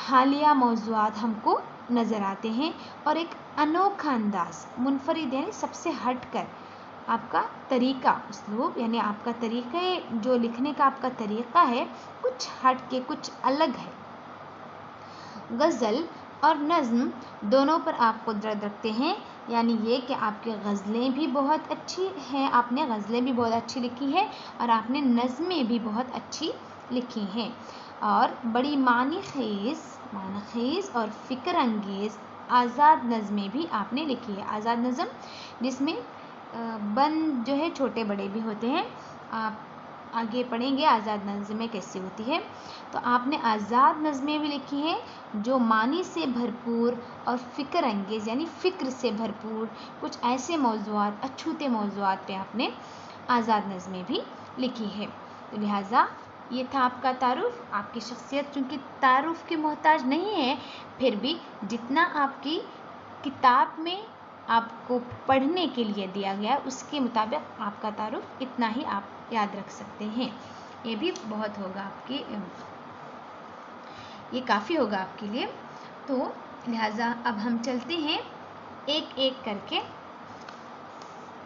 حالیہ موضوعات ہم کو نظر آتے ہیں اور ایک انوکھا انداز، منفرد یعنی سب سے ہٹ کر آپ کا طریقہ، اسلوب یعنی آپ کا طریقہ جو لکھنے کا آپ کا طریقہ ہے کچھ ہٹ کے کچھ الگ ہے۔ غزل اور نظم دونوں پر آپ قدرت رکھتے ہیں، یعنی یہ کہ آپ کی غزلیں بھی بہت اچھی ہیں، آپ نے غزلیں بھی بہت اچھی لکھی ہیں اور آپ نے نظمیں بھی بہت اچھی لکھی ہیں، اور بڑی معنی خیز اور فکر انگیز آزاد نظمیں بھی آپ نے لکھی ہے۔ آزاد نظم جس میں بند جو ہے چھوٹے بڑے بھی ہوتے ہیں، آپ آگے پڑھیں گے آزاد نظمیں کیسی ہوتی ہے۔ تو آپ نے آزاد نظمیں بھی لکھی ہیں جو معنی سے بھرپور اور فکر انگیز یعنی فکر سے بھرپور کچھ ایسے موضوعات، اچھوتے موضوعات پہ آپ نے آزاد نظمیں بھی لکھی ہے۔ تو لہٰذا یہ تھا آپ کا تعارف۔ آپ کی شخصیت چونکہ تعارف کی محتاج نہیں ہے، پھر بھی جتنا آپ کی کتاب میں آپ کو پڑھنے کے لیے دیا گیا اس کے مطابق آپ کا تعارف اتنا ہی آپ یاد رکھ سکتے ہیں، یہ بھی بہت ہوگا آپ کی، یہ کافی ہوگا آپ کے لیے۔ تو لہٰذا اب ہم چلتے ہیں ایک ایک کر کے،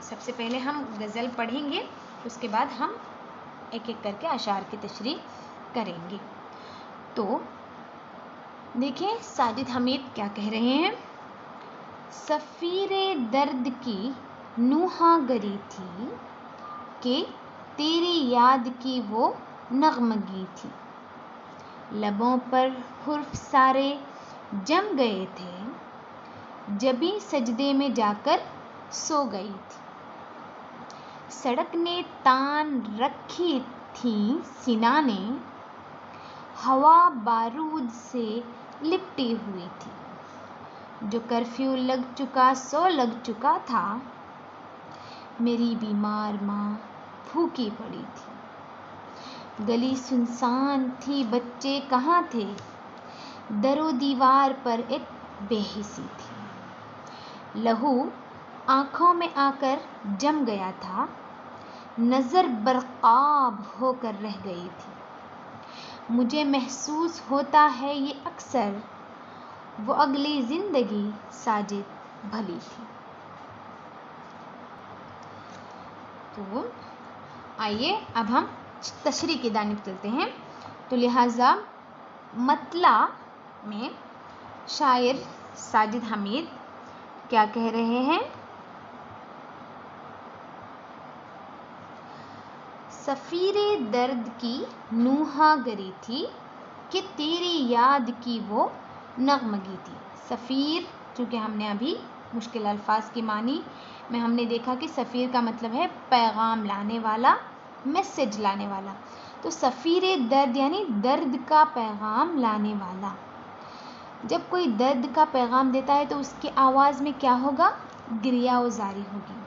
سب سے پہلے ہم غزل پڑھیں گے، اس کے بعد ہم ایک ایک کر کے اشعار کی تشریح کریں گے۔ تو دیکھیں ساجد حمید کیا کہہ رہے ہیں۔ صفیر درد کی نوحہ گری تھی کہ تیری یاد کی وہ نغمگی تھی، لبوں پر حرف سارے جم گئے تھے، جبھی سجدے میں جا کر سو گئی تھی، سڑک نے تان رکھی تھیں سینہ نے، ہوا بارود سے لپٹی ہوئی تھی، جو کرفیو لگ چکا سو لگ چکا تھا، میری بیمار ماں بھوکی پڑی تھی، گلی سنسان تھی بچے کہاں تھے، در و دیوار پر ایک بے حسی تھی، لہو آنکھوں میں آ کر جم گیا تھا، نظر برقاب ہو کر رہ گئی تھی، مجھے محسوس ہوتا ہے یہ اکثر، وہ اگلی زندگی ساجد بھلی تھی۔ تو آئیے اب ہم تشریح کی جانب چلتے ہیں۔ تو لہٰذا مطلع میں شاعر ساجد حمید کیا کہہ رہے ہیں۔ صفیر درد کی نوحہ گری تھی کہ تیری یاد کی وہ نغمگی تھی۔ صفیر چونکہ ہم نے ابھی مشکل الفاظ کی معنی میں ہم نے دیکھا کہ صفیر کا مطلب ہے پیغام لانے والا، میسج لانے والا، تو صفیر درد یعنی درد کا پیغام لانے والا۔ جب کوئی درد کا پیغام دیتا ہے تو اس کی آواز میں کیا ہوگا؟ گریہ و زاری ہوگی،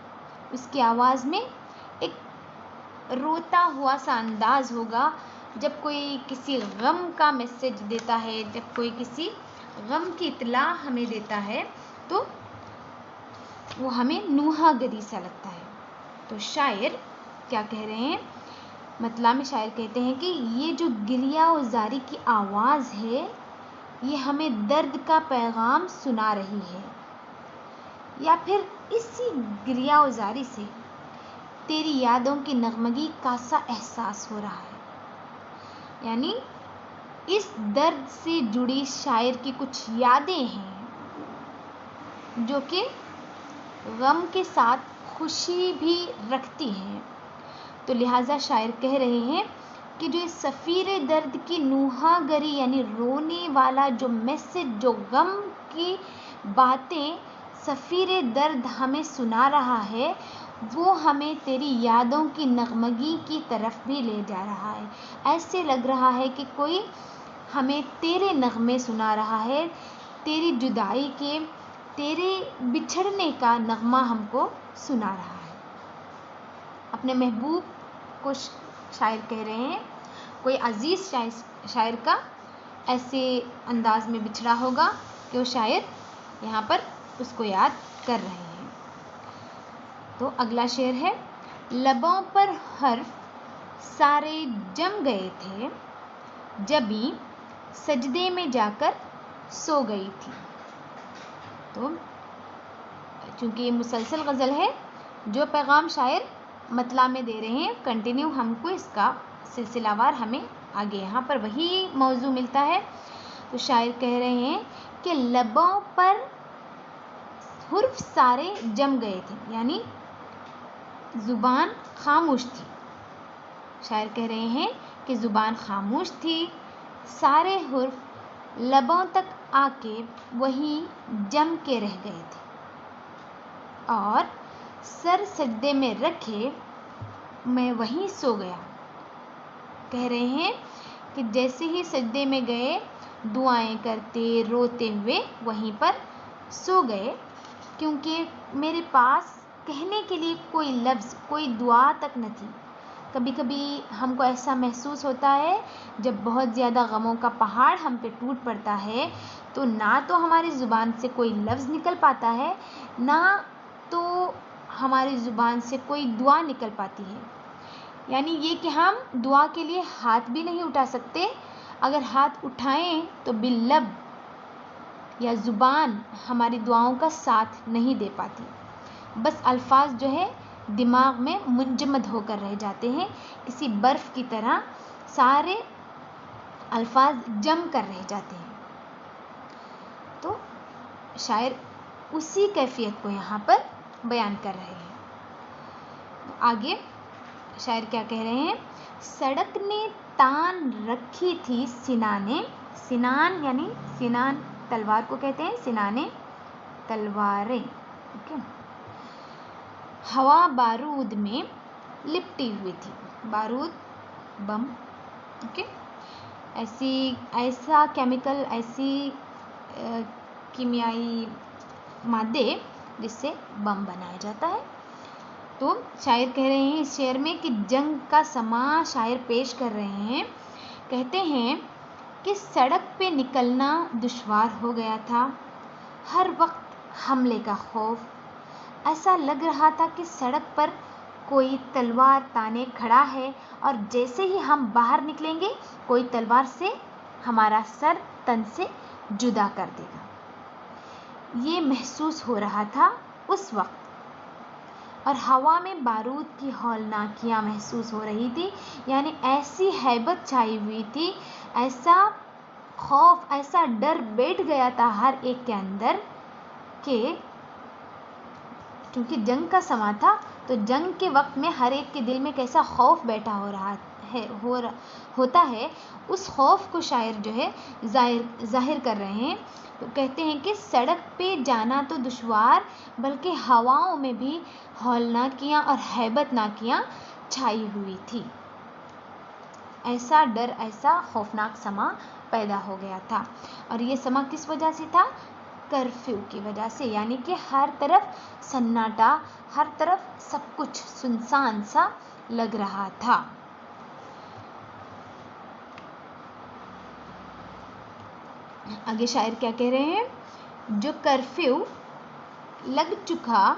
اس کی آواز میں ایک روتا ہوا سا انداز ہوگا۔ جب کوئی کسی غم کا میسج دیتا ہے، جب کوئی کسی غم کی اطلاع ہمیں دیتا ہے تو وہ ہمیں نوحہ گری سا لگتا ہے۔ تو شاعر کیا کہہ رہے ہیں، مطلع میں شاعر کہتے ہیں کہ یہ جو گریہ و زاری کی آواز ہے یہ ہمیں درد کا پیغام سنا رہی ہے، یا پھر اسی گریہ و زاری سے تیری یادوں کی نغمگی کا سا احساس ہو رہا ہے، یعنی اس درد سے جڑی شاعر کی کچھ یادیں ہیں جو کہ غم کے ساتھ خوشی بھی رکھتی ہیں۔ تو لہٰذا شاعر کہہ رہے ہیں کہ جو صفیر درد کی نوحہ گری یعنی رونے والا جو میسج، جو غم کی باتیں صفیر درد ہمیں سنا رہا ہے، وہ ہمیں تیری یادوں کی نغمگی کی طرف بھی لے جا رہا ہے۔ ایسے لگ رہا ہے کہ کوئی ہمیں تیرے نغمے سنا رہا ہے، تیری جدائی کے، تیرے بچھڑنے کا نغمہ ہم کو سنا رہا ہے۔ اپنے محبوب کو شاعر کہہ رہے ہیں، کوئی عزیز شاعر کا ایسے انداز میں بچھڑا ہوگا کہ وہ شاعر یہاں پر اس کو یاد کر رہے ہیں۔ تو اگلا شعر ہے، لبوں پر حرف سارے جم گئے تھے، جبھی سجدے میں جا کر سو گئی تھی. تو چونکہ یہ مسلسل غزل ہے، جو پیغام شاعر مطلع میں دے رہے ہیں کنٹینیو ہم کو اس کا سلسلہ وار ہمیں آگے یہاں پر وہی موضوع ملتا ہے. تو شاعر کہہ رہے ہیں کہ لبوں پر حرف سارے جم گئے تھے، یعنی زبان خاموش تھی. شاعر کہہ رہے ہیں کہ زبان خاموش تھی، سارے حرف لبوں تک آ کے وہیں جم کے رہ گئے تھے، اور سر سجدے میں رکھے میں وہیں سو گیا. کہہ رہے ہیں کہ جیسے ہی سجدے میں گئے، دعائیں کرتے روتے ہوئے وہیں پر سو گئے، کیونکہ میرے پاس کہنے کے لیے کوئی لفظ، کوئی دعا تک نہ تھی. کبھی کبھی ہم کو ایسا محسوس ہوتا ہے جب بہت زیادہ غموں کا پہاڑ ہم پہ ٹوٹ پڑتا ہے تو نہ تو ہماری زبان سے کوئی لفظ نکل پاتا ہے، نہ تو ہماری زبان سے کوئی دعا نکل پاتی ہے. یعنی یہ کہ ہم دعا کے لیے ہاتھ بھی نہیں اٹھا سکتے. اگر ہاتھ اٹھائیں تو باللب یا زبان ہماری دعاؤں کا ساتھ نہیں دے پاتی. بس الفاظ جو ہے دماغ میں منجمد ہو کر رہ جاتے ہیں، کسی برف کی طرح سارے الفاظ جم کر رہ جاتے ہیں. تو شاعر اسی کیفیت کو یہاں پر بیان کر رہے ہیں. آگے شاعر کیا کہہ رہے ہیں؟ سڑک نے تان رکھی تھی سنانے، سنان یعنی سنان تلوار کو کہتے ہیں، سنانے تلواریں. اوکے. ہوا بارود میں لپٹی ہوئی تھی، بارود بم. اوکے. ایسا کیمیکل، ایسی کیمیائی مادے جس سے بم بنایا جاتا ہے. تو شاعر کہہ رہے ہیں اس شعر میں کہ جنگ کا سما شاعر پیش کر رہے ہیں. کہتے ہیں کہ سڑک پہ نکلنا دشوار ہو گیا تھا، ہر وقت حملے کا خوف. ایسا لگ رہا تھا کہ سڑک پر کوئی تلوار تانے کھڑا ہے اور جیسے ہی ہم باہر نکلیں گے کوئی تلوار سے ہمارا سر تن سے جدا کر دے گا. یہ محسوس ہو رہا تھا اس وقت. اور ہوا میں بارود کی ہولناکیاں محسوس ہو رہی تھی، یعنی ایسی ہیبت چھائی ہوئی تھی، ایسا خوف، ایسا ڈر بیٹھ گیا تھا ہر ایک کے اندر کہ کیونکہ جنگ کا سما تھا تو جنگ کے وقت میں ہر ایک کے دل میں کیسا خوف بیٹھا ہوتا ہے. اس خوف کو شاعر جو ہے ظاہر کر رہے ہیں. تو کہتے ہیں کہ سڑک پہ جانا تو دشوار، بلکہ ہواؤں میں بھی ہولناکیاں اور ہیبت ناکیاں چھائی ہوئی تھی. ایسا ڈر، ایسا خوفناک سما پیدا ہو گیا تھا. اور یہ سما کس وجہ سے تھا؟ کرفیو کی وجہ سے. یعنی کہ ہر طرف سناٹا، ہر طرف سب کچھ سنسان سا لگ رہا تھا. آگے شاعر کیا کہہ رہے ہیں؟ جو کرفیو لگ چکا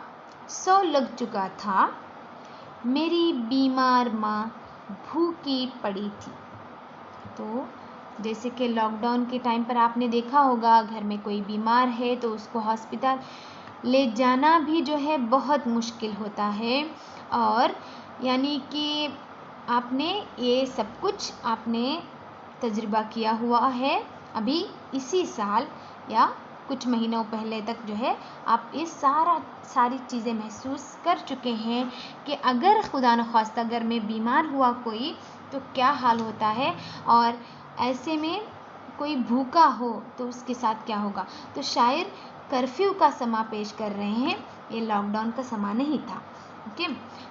سو لگ چکا تھا، میری بیمار ماں بھوکی پڑی تھی. تو جیسے کہ لاک ڈاؤن کے ٹائم پر آپ نے دیکھا ہوگا گھر میں کوئی بیمار ہے تو اس کو ہاسپٹل لے جانا بھی جو ہے بہت مشکل ہوتا ہے. اور یعنی کہ آپ نے یہ سب کچھ آپ نے تجربہ کیا ہوا ہے. ابھی اسی سال یا کچھ مہینوں پہلے تک جو ہے آپ یہ ساری چیزیں محسوس کر چکے ہیں کہ اگر خدا نخواستہ گھر میں بیمار ہوا کوئی تو کیا حال ہوتا ہے، اور ایسے میں کوئی بھوکا ہو تو اس کے ساتھ کیا ہوگا. تو شاعر کرفیو کا سما پیش کر رہے ہیں، یہ لاک ڈاؤن کا سما نہیں تھا. اوکے.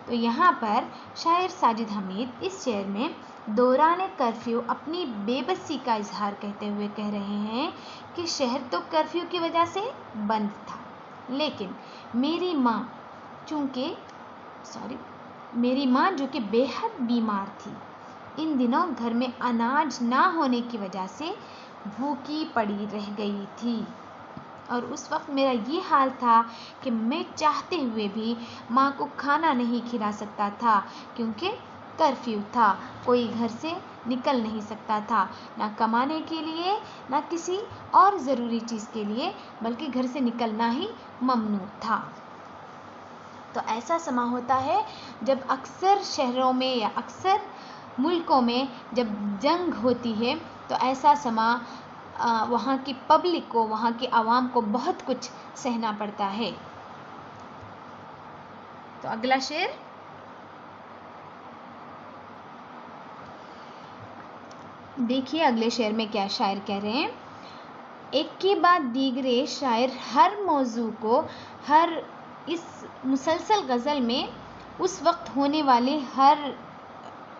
تو یہاں پر شاعر ساجد حمید اس شعر میں دوران کرفیو اپنی بے بسی کا اظہار کہتے ہوئے کہہ رہے ہیں کہ شہر تو کرفیو کی وجہ سے بند تھا، لیکن میری ماں جو کہ بے حد بیمار تھی، ان دنوں گھر میں اناج نہ ہونے کی وجہ سے بھوکی پڑی رہ گئی تھی. اور اس وقت میرا یہ حال تھا کہ میں چاہتے ہوئے بھی ماں کو کھانا نہیں کھلا سکتا تھا کیونکہ کرفیو تھا، کوئی گھر سے نکل نہیں سکتا تھا، نہ کمانے کے لیے نہ کسی اور ضروری چیز کے لیے، بلکہ گھر سے نکلنا ہی ممنوع تھا۔ تو ایسا سما ہوتا ہے جب اکثر شہروں میں یا اکثر ملکوں میں جب جنگ ہوتی ہے تو ایسا سما وہاں کی پبلک کو، وہاں کی عوام کو بہت کچھ سہنا پڑتا ہے۔ تو اگلا شعر، دیکھیے اگلے شعر میں کیا شاعر کہہ رہے ہیں۔ ایک کے بعد دیگرے شاعر ہر موضوع کو، ہر اس مسلسل غزل میں اس وقت ہونے والے ہر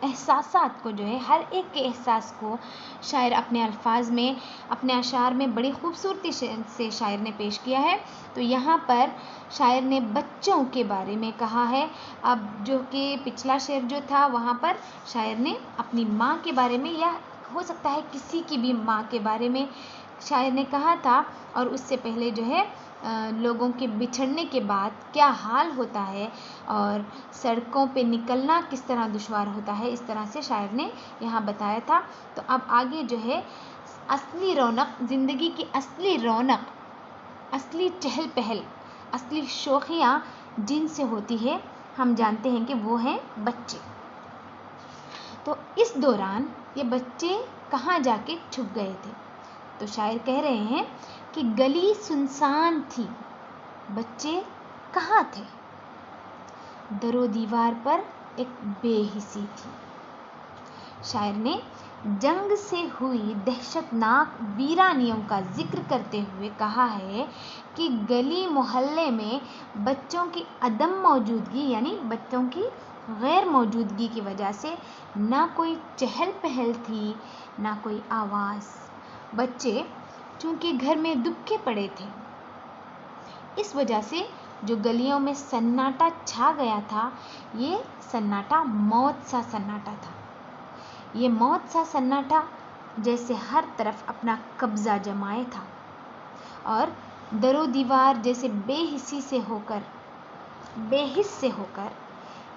احساسات کو جو ہے، ہر ایک کے احساس کو شاعر اپنے الفاظ میں، اپنے اشعار میں بڑی خوبصورتی سے شاعر نے پیش کیا ہے۔ تو یہاں پر شاعر نے بچوں کے بارے میں کہا ہے۔ اب جو کہ پچھلا شعر جو تھا وہاں پر شاعر نے اپنی ماں کے بارے میں، یا ہو سکتا ہے کسی کی بھی ماں کے بارے میں شاعر نے کہا تھا، اور اس سے پہلے جو ہے لوگوں کے بچھڑنے کے بعد کیا حال ہوتا ہے اور سڑکوں پہ نکلنا کس طرح دشوار ہوتا ہے، اس طرح سے شاعر نے یہاں بتایا تھا۔ تو اب آگے جو ہے اصلی رونق، زندگی کی اصلی رونق، اصلی چہل پہل، اصلی شوخیاں جن سے ہوتی ہے ہم جانتے ہیں کہ وہ ہیں بچے۔ تو اس دوران یہ بچے کہاں جا کے چھپ گئے تھے؟ تو شاعر کہہ رہے ہیں کہ گلی سنسان تھی، بچے کہاں تھے؟ در و دیوار پر ایک بے حسی تھی۔ شاعر نے جنگ سے ہوئی دہشت ناک ویرانیوں کا ذکر کرتے ہوئے کہا ہے کہ گلی محلے میں بچوں کی عدم موجودگی، یعنی بچوں کی غیر موجودگی کی وجہ سے نہ کوئی چہل پہل تھی، نہ کوئی آواز۔ بچے چونکہ گھر میں دبکے پڑے تھے، اس وجہ سے جو گلیوں میں سناٹا چھا گیا تھا، یہ سناٹا موت سا سناٹا تھا۔ یہ موت سا سناٹا جیسے ہر طرف اپنا قبضہ جمائے تھا، اور در و دیوار جیسے بے حسی سے ہو کر، بے حس سے ہو کر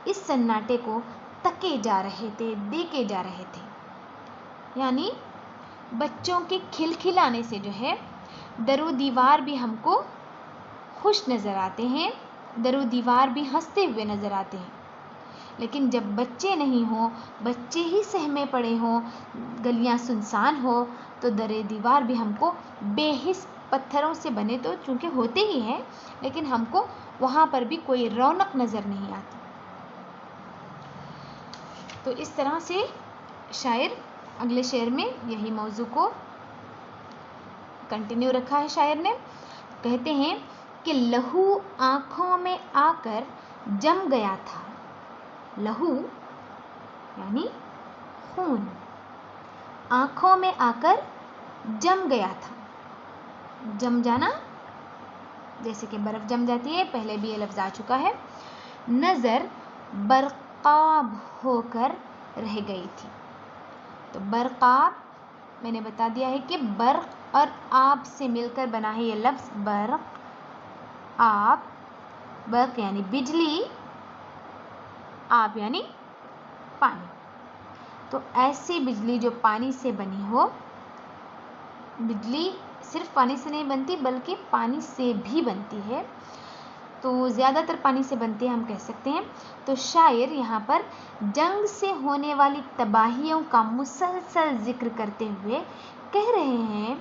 اس سناٹے کو تکے جا رہے تھے، دیکھے جا رہے تھے۔ یعنی بچوں کے کھلکھلانے سے جو ہے در و دیوار بھی ہم کو خوش نظر آتے ہیں، در و دیوار بھی ہنستے ہوئے نظر آتے ہیں۔ لیکن جب بچے نہیں ہوں، بچے ہی سہمے پڑے ہوں، گلیاں سنسان ہو، تو در دیوار بھی ہم کو بے حس پتھروں سے بنے تو چونکہ ہوتے ہی ہیں، لیکن ہم کو وہاں پر بھی کوئی رونق نظر نہیں آتی۔ تو اس طرح سے شاعر اگلے شعر میں یہی موضوع کو کنٹینیو رکھا ہے شاعر نے۔ کہتے ہیں کہ لہو آنکھوں میں آ کر جم گیا تھا۔ لہو یعنی خون، آنکھوں میں آ کر جم گیا تھا۔ جم جانا جیسے کہ برف جم جاتی ہے، پہلے بھی یہ لفظ آ چکا ہے۔ نظر برقاب ہو کر رہ گئی تھی۔ تو برقاب میں نے بتا دیا ہے کہ برق اور آب سے مل کر بنا ہے یہ لفظ برق، آب۔ برق یعنی بجلی، آب یعنی پانی۔ تو ایسی بجلی جو پانی سے بنی ہو، بجلی صرف پانی سے نہیں بنتی بلکہ پانی سے بھی بنتی ہے، تو زیادہ تر پانی سے بنتی ہے ہم کہہ سکتے ہیں۔ تو شاعر یہاں پر جنگ سے ہونے والی تباہیوں کا مسلسل ذکر کرتے ہوئے کہہ رہے ہیں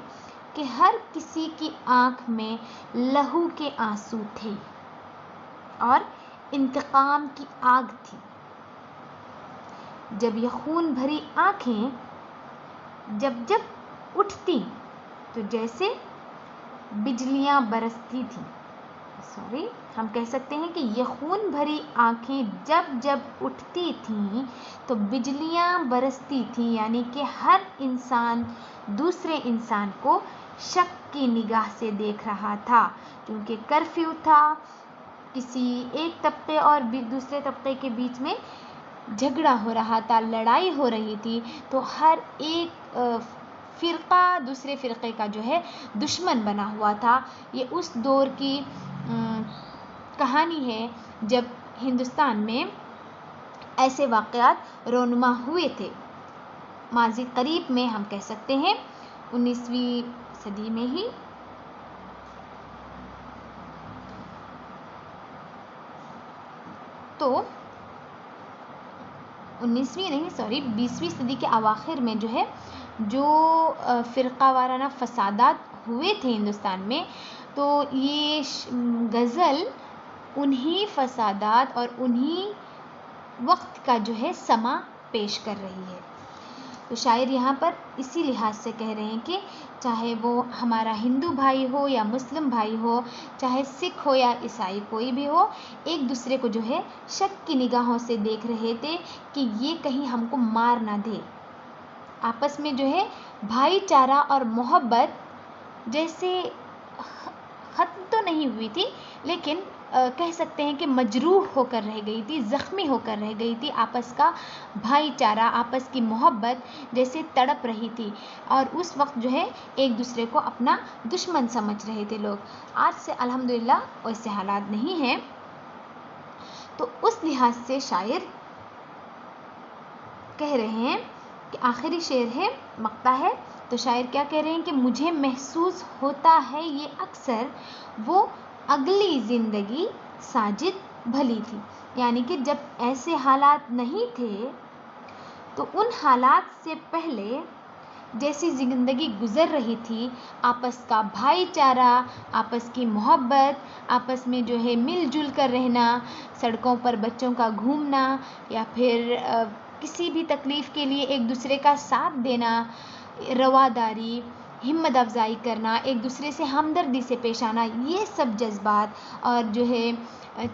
کہ ہر کسی کی آنکھ میں لہو کے آنسو تھے اور انتقام کی آگ تھی۔ جب یہ خون بھری آنکھیں جب اٹھتی تو جیسے بجلیاں برستی تھیں۔ ہم کہہ سکتے ہیں کہ یہ خون بھری آنکھیں جب اٹھتی تھیں تو بجلیاں برستی تھیں، یعنی کہ ہر انسان دوسرے انسان کو شک کی نگاہ سے دیکھ رہا تھا، کیونکہ کرفیو تھا، کسی ایک طبقے اور دوسرے طبقے کے بیچ میں جھگڑا ہو رہا تھا، لڑائی ہو رہی تھی، تو ہر ایک فرقہ دوسرے فرقے کا جو ہے دشمن بنا ہوا تھا۔ یہ اس دور کی کہانی ہے جب ہندوستان میں ایسے واقعات رونما ہوئے تھے۔ ماضی قریب میں ہم کہہ سکتے ہیں 19ویں صدی میں ہی تو 20ویں صدی کے اواخر میں جو ہے جو فرقہ وارانہ فسادات ہوئے تھے ہندوستان میں، تو یہ غزل انہی فسادات اور انہی وقت کا جو ہے سما پیش کر رہی ہے۔ تو شاعر یہاں پر اسی لحاظ سے کہہ رہے ہیں کہ چاہے وہ ہمارا ہندو بھائی ہو یا مسلم بھائی ہو، چاہے سکھ ہو یا عیسائی کوئی بھی ہو، ایک دوسرے کو جو ہے شک کی نگاہوں سے دیکھ رہے تھے کہ یہ کہیں ہم کو مار نہ دے۔ آپس میں جو ہے بھائی چارہ اور محبت جیسے ختم تو نہیں ہوئی تھی، لیکن کہہ سکتے ہیں کہ مجروح ہو کر رہ گئی تھی، زخمی ہو کر رہ گئی تھی۔ آپس کا بھائی چارہ، آپس کی محبت جیسے تڑپ رہی تھی، اور اس وقت جو ہے ایک دوسرے کو اپنا دشمن سمجھ رہے تھے لوگ۔ آج سے الحمدللہ ویسے حالات نہیں ہیں۔ تو اس لحاظ سے شاعر کہہ رہے ہیں کہ آخری شعر ہے، مقطع ہے، تو شاعر کیا کہہ رہے ہیں کہ مجھے محسوس ہوتا ہے یہ اکثر وہ اگلی زندگی ساجد بھلی تھی، یعنی کہ جب ایسے حالات نہیں تھے تو ان حالات سے پہلے جیسی زندگی گزر رہی تھی، آپس کا بھائی چارہ، آپس کی محبت، آپس میں جو ہے مل جل کر رہنا، سڑکوں پر بچوں کا گھومنا، یا پھر کسی بھی تکلیف کے لیے ایک دوسرے کا ساتھ دینا، رواداری، ہمت افزائی کرنا، ایک دوسرے سے ہمدردی سے پیش آنا، یہ سب جذبات، اور جو ہے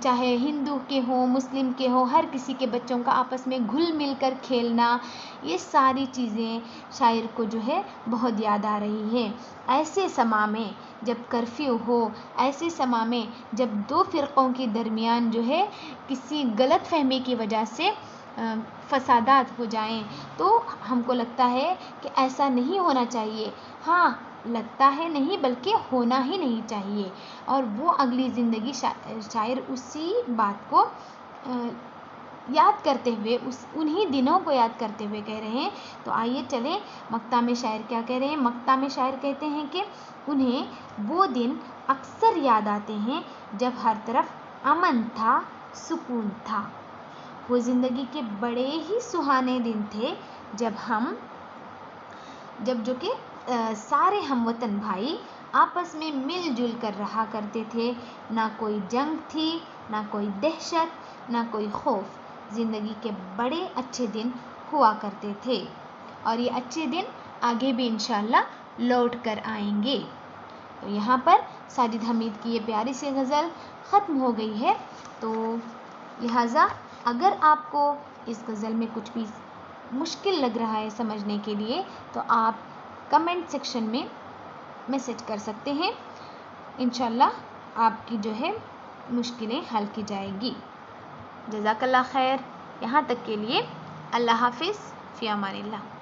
چاہے ہندو کے ہوں، مسلم کے ہوں، ہر کسی کے بچوں کا آپس میں گھل مل کر کھیلنا، یہ ساری چیزیں شاعر کو جو ہے بہت یاد آ رہی ہیں۔ ایسے سما میں جب کرفیو ہو، ایسے سما میں جب دو فرقوں کے درمیان جو ہے کسی غلط فہمی کی وجہ سے فسادات ہو جائیں، تو ہم کو لگتا ہے کہ ایسا نہیں ہونا چاہیے۔ ہاں، لگتا ہے نہیں بلکہ ہونا ہی نہیں چاہیے، اور وہ اگلی زندگی شاعر اسی بات کو یاد کرتے ہوئے، انہی دنوں کو یاد کرتے ہوئے کہہ رہے ہیں۔ تو آئیے چلیں مقطع میں شاعر کیا کہہ رہے ہیں۔ مقطع میں شاعر کہتے ہیں کہ انہیں وہ دن اکثر یاد آتے ہیں جب ہر طرف امن تھا، سکون تھا۔ وہ زندگی کے بڑے ہی سہانے دن تھے جب جو کہ سارے ہم وطن بھائی آپس میں مل جل کر رہا کرتے تھے، نہ کوئی جنگ تھی، نہ کوئی دہشت، نہ کوئی خوف۔ زندگی کے بڑے اچھے دن ہوا کرتے تھے، اور یہ اچھے دن آگے بھی انشاءاللہ لوٹ کر آئیں گے۔ تو یہاں پر ساجد حمید کی یہ پیاری سی غزل ختم ہو گئی ہے۔ تو لہٰذا اگر آپ کو اس غزل میں کچھ بھی مشکل لگ رہا ہے سمجھنے کے لیے، تو آپ کمنٹ سیکشن میں میسج کر سکتے ہیں، انشاءاللہ آپ کی جو ہے مشکلیں حل کی جائے گی۔ جزاک اللہ خیر۔ یہاں تک کے لیے اللہ حافظ، فی امان اللہ۔